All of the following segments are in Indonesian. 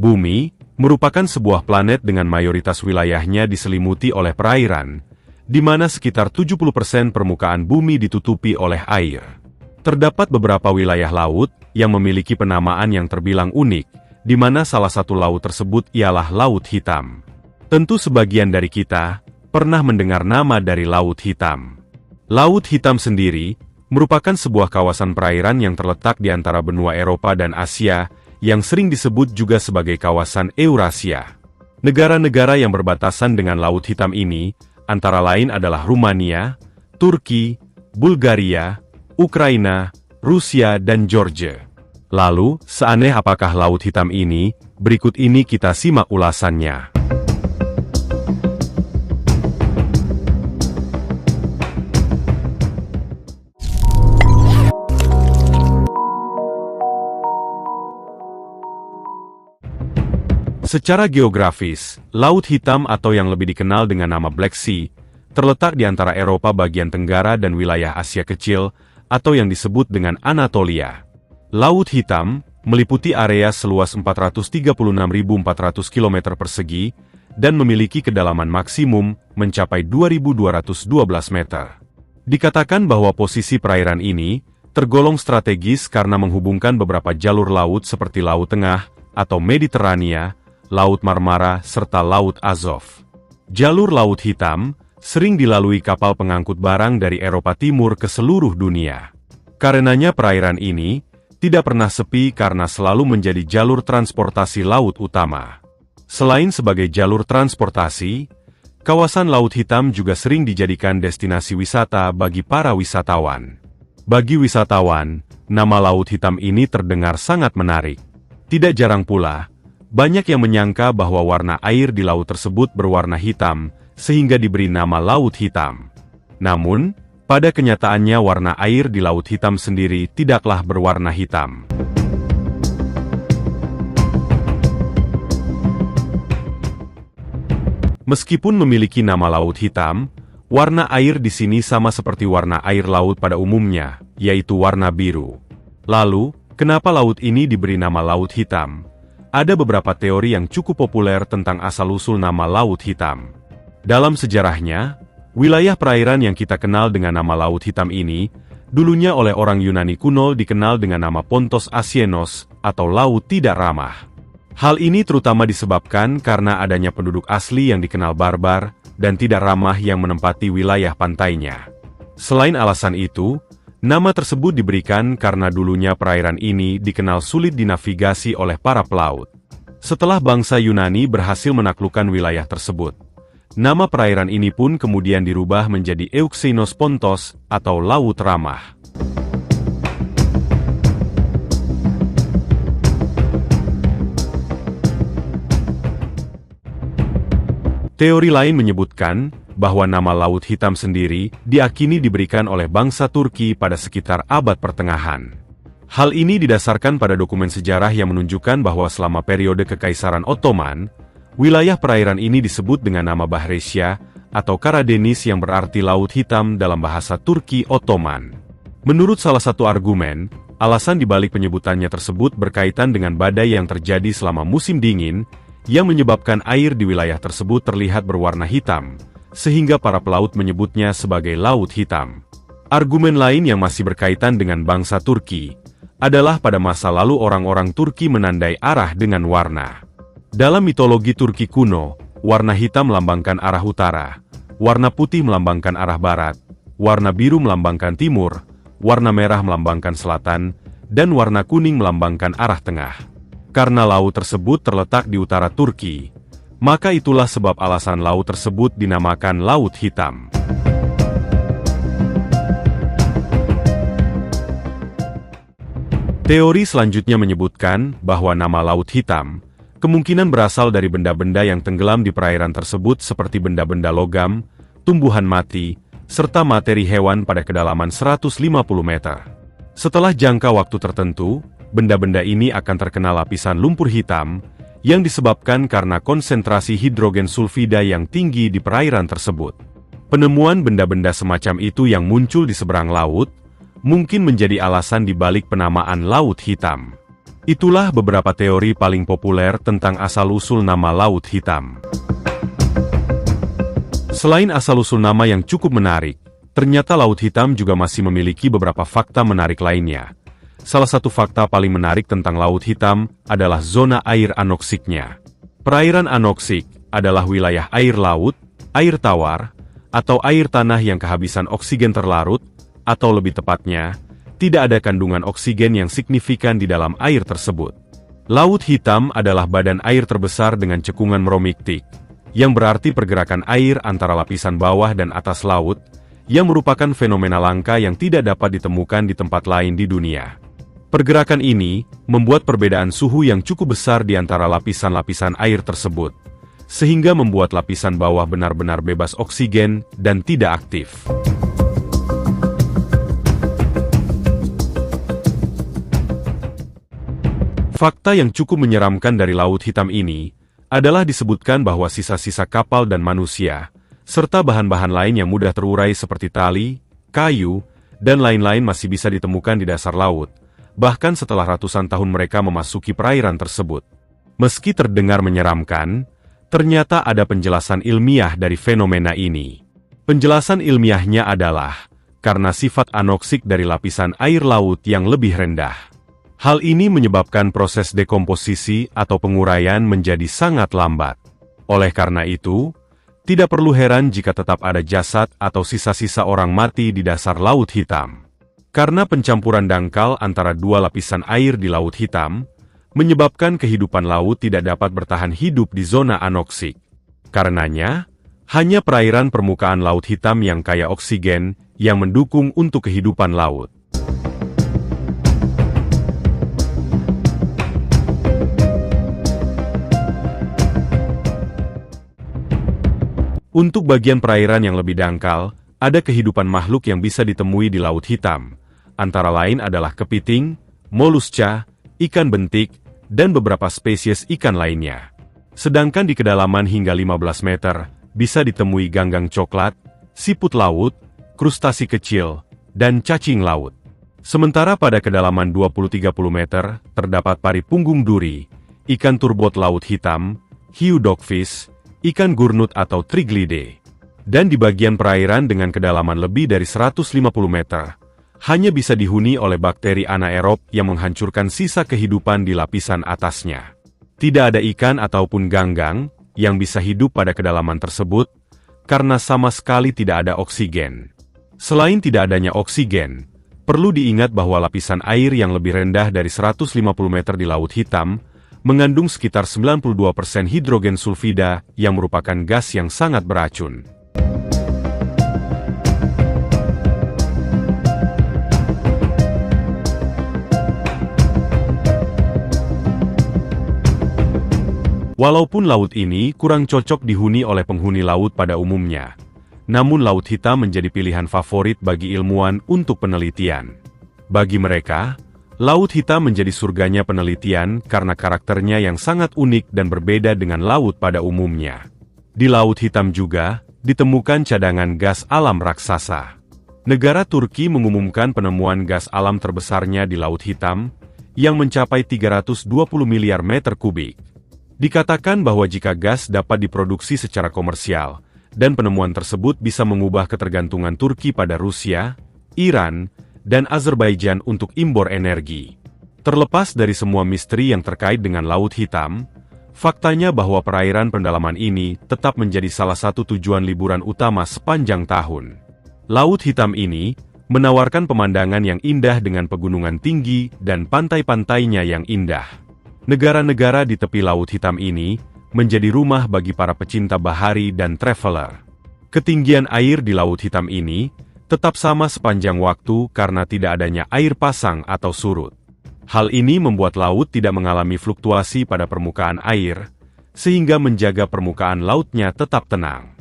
Bumi merupakan sebuah planet dengan mayoritas wilayahnya diselimuti oleh perairan, di mana sekitar 70% permukaan bumi ditutupi oleh air. Terdapat beberapa wilayah laut yang memiliki penamaan yang terbilang unik, di mana salah satu laut tersebut ialah Laut Hitam. Tentu sebagian dari kita pernah mendengar nama dari Laut Hitam. Laut Hitam sendiri merupakan sebuah kawasan perairan yang terletak di antara benua Eropa dan Asia, yang sering disebut juga sebagai kawasan Eurasia. Negara-negara yang berbatasan dengan Laut Hitam ini antara lain adalah Rumania, Turki, Bulgaria, Ukraina, Rusia, dan Georgia. Lalu, seaneh apakah Laut Hitam ini? Berikut ini kita simak ulasannya. Secara geografis, Laut Hitam atau yang lebih dikenal dengan nama Black Sea, terletak di antara Eropa bagian tenggara dan wilayah Asia Kecil, atau yang disebut dengan Anatolia. Laut Hitam meliputi area seluas 436.400 km persegi, dan memiliki kedalaman maksimum mencapai 2.212 meter. Dikatakan bahwa posisi perairan ini tergolong strategis karena menghubungkan beberapa jalur laut seperti Laut Tengah atau Mediterania, Laut Marmara, serta Laut Azov. Jalur Laut Hitam sering dilalui kapal pengangkut barang dari Eropa Timur ke seluruh dunia. Karenanya perairan ini tidak pernah sepi karena selalu menjadi jalur transportasi laut utama. Selain sebagai jalur transportasi, kawasan Laut Hitam juga sering dijadikan destinasi wisata bagi para wisatawan. Bagi wisatawan, nama Laut Hitam ini terdengar sangat menarik. Tidak jarang pula, banyak yang menyangka bahwa warna air di laut tersebut berwarna hitam, sehingga diberi nama Laut Hitam. Namun, pada kenyataannya warna air di Laut Hitam sendiri tidaklah berwarna hitam. Meskipun memiliki nama Laut Hitam, warna air di sini sama seperti warna air laut pada umumnya, yaitu warna biru. Lalu, kenapa laut ini diberi nama Laut Hitam? Ada beberapa teori yang cukup populer tentang asal-usul nama Laut Hitam. Dalam sejarahnya, wilayah perairan yang kita kenal dengan nama Laut Hitam ini, dulunya oleh orang Yunani kuno dikenal dengan nama Pontos Asienos, atau Laut Tidak Ramah. Hal ini terutama disebabkan karena adanya penduduk asli yang dikenal barbar, dan tidak ramah yang menempati wilayah pantainya. Selain alasan itu, nama tersebut diberikan karena dulunya perairan ini dikenal sulit dinavigasi oleh para pelaut. Setelah bangsa Yunani berhasil menaklukkan wilayah tersebut, nama perairan ini pun kemudian dirubah menjadi Euxeinos Pontos atau Laut Ramah. Teori lain menyebutkan bahwa nama Laut Hitam sendiri diakini diberikan oleh bangsa Turki pada sekitar abad pertengahan. Hal ini didasarkan pada dokumen sejarah yang menunjukkan bahwa selama periode Kekaisaran Ottoman, wilayah perairan ini disebut dengan nama Bahresya atau Karadeniz yang berarti Laut Hitam dalam bahasa Turki Ottoman. Menurut salah satu argumen, alasan dibalik penyebutannya tersebut berkaitan dengan badai yang terjadi selama musim dingin, yang menyebabkan air di wilayah tersebut terlihat berwarna hitam, sehingga para pelaut menyebutnya sebagai Laut Hitam. Argumen lain yang masih berkaitan dengan bangsa Turki, adalah pada masa lalu orang-orang Turki menandai arah dengan warna. Dalam mitologi Turki kuno, warna hitam melambangkan arah utara, warna putih melambangkan arah barat, warna biru melambangkan timur, warna merah melambangkan selatan, dan warna kuning melambangkan arah tengah. Karena laut tersebut terletak di utara Turki, maka itulah sebab alasan laut tersebut dinamakan Laut Hitam. Teori selanjutnya menyebutkan bahwa nama Laut Hitam kemungkinan berasal dari benda-benda yang tenggelam di perairan tersebut seperti benda-benda logam, tumbuhan mati, serta materi hewan pada kedalaman 150 meter. Setelah jangka waktu tertentu, benda-benda ini akan terkena lapisan lumpur hitam, yang disebabkan karena konsentrasi hidrogen sulfida yang tinggi di perairan tersebut. Penemuan benda-benda semacam itu yang muncul di seberang laut, mungkin menjadi alasan dibalik penamaan Laut Hitam. Itulah beberapa teori paling populer tentang asal-usul nama Laut Hitam. Selain asal-usul nama yang cukup menarik, ternyata Laut Hitam juga masih memiliki beberapa fakta menarik lainnya. Salah satu fakta paling menarik tentang Laut Hitam adalah zona air anoksiknya. Perairan anoksik adalah wilayah air laut, air tawar, atau air tanah yang kehabisan oksigen terlarut, atau lebih tepatnya, tidak ada kandungan oksigen yang signifikan di dalam air tersebut. Laut Hitam adalah badan air terbesar dengan cekungan meromiktik, yang berarti pergerakan air antara lapisan bawah dan atas laut, yang merupakan fenomena langka yang tidak dapat ditemukan di tempat lain di dunia. Pergerakan ini membuat perbedaan suhu yang cukup besar di antara lapisan-lapisan air tersebut, sehingga membuat lapisan bawah benar-benar bebas oksigen dan tidak aktif. Fakta yang cukup menyeramkan dari Laut Hitam ini adalah disebutkan bahwa sisa-sisa kapal dan manusia, serta bahan-bahan lain yang mudah terurai seperti tali, kayu, dan lain-lain masih bisa ditemukan di dasar laut, bahkan setelah ratusan tahun mereka memasuki perairan tersebut. Meski terdengar menyeramkan, ternyata ada penjelasan ilmiah dari fenomena ini. Penjelasan ilmiahnya adalah karena sifat anoksik dari lapisan air laut yang lebih rendah. Hal ini menyebabkan proses dekomposisi atau penguraian menjadi sangat lambat. Oleh karena itu, tidak perlu heran jika tetap ada jasad atau sisa-sisa orang mati di dasar Laut Hitam. Karena pencampuran dangkal antara dua lapisan air di Laut Hitam, menyebabkan kehidupan laut tidak dapat bertahan hidup di zona anoksik. Karenanya, hanya perairan permukaan Laut Hitam yang kaya oksigen yang mendukung untuk kehidupan laut. Untuk bagian perairan yang lebih dangkal, ada kehidupan makhluk yang bisa ditemui di Laut Hitam. Antara lain adalah kepiting, molusca, ikan bentik, dan beberapa spesies ikan lainnya. Sedangkan di kedalaman hingga 15 meter, bisa ditemui ganggang coklat, siput laut, krustasi kecil, dan cacing laut. Sementara pada kedalaman 20-30 meter, terdapat pari punggung duri, ikan turbot Laut Hitam, hiu dogfish, ikan gurnut atau triglide. Dan di bagian perairan dengan kedalaman lebih dari 150 meter, hanya bisa dihuni oleh bakteri anaerob yang menghancurkan sisa kehidupan di lapisan atasnya. Tidak ada ikan ataupun ganggang yang bisa hidup pada kedalaman tersebut, karena sama sekali tidak ada oksigen. Selain tidak adanya oksigen, perlu diingat bahwa lapisan air yang lebih rendah dari 150 meter di Laut Hitam, mengandung sekitar 92% hidrogen sulfida yang merupakan gas yang sangat beracun. Walaupun laut ini kurang cocok dihuni oleh penghuni laut pada umumnya, namun Laut Hitam menjadi pilihan favorit bagi ilmuwan untuk penelitian. Bagi mereka, Laut Hitam menjadi surganya penelitian karena karakternya yang sangat unik dan berbeda dengan laut pada umumnya. Di Laut Hitam juga ditemukan cadangan gas alam raksasa. Negara Turki mengumumkan penemuan gas alam terbesarnya di Laut Hitam, yang mencapai 320 miliar meter kubik. Dikatakan bahwa jika gas dapat diproduksi secara komersial, dan penemuan tersebut bisa mengubah ketergantungan Turki pada Rusia, Iran, dan Azerbaijan untuk impor energi. Terlepas dari semua misteri yang terkait dengan Laut Hitam, faktanya bahwa perairan pendalaman ini tetap menjadi salah satu tujuan liburan utama sepanjang tahun. Laut Hitam ini menawarkan pemandangan yang indah dengan pegunungan tinggi dan pantai-pantainya yang indah. Negara-negara di tepi Laut Hitam ini menjadi rumah bagi para pecinta bahari dan traveler. Ketinggian air di Laut Hitam ini tetap sama sepanjang waktu karena tidak adanya air pasang atau surut. Hal ini membuat laut tidak mengalami fluktuasi pada permukaan air, sehingga menjaga permukaan lautnya tetap tenang.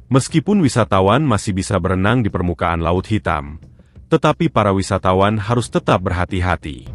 Meskipun wisatawan masih bisa berenang di permukaan Laut Hitam, tetapi para wisatawan harus tetap berhati-hati.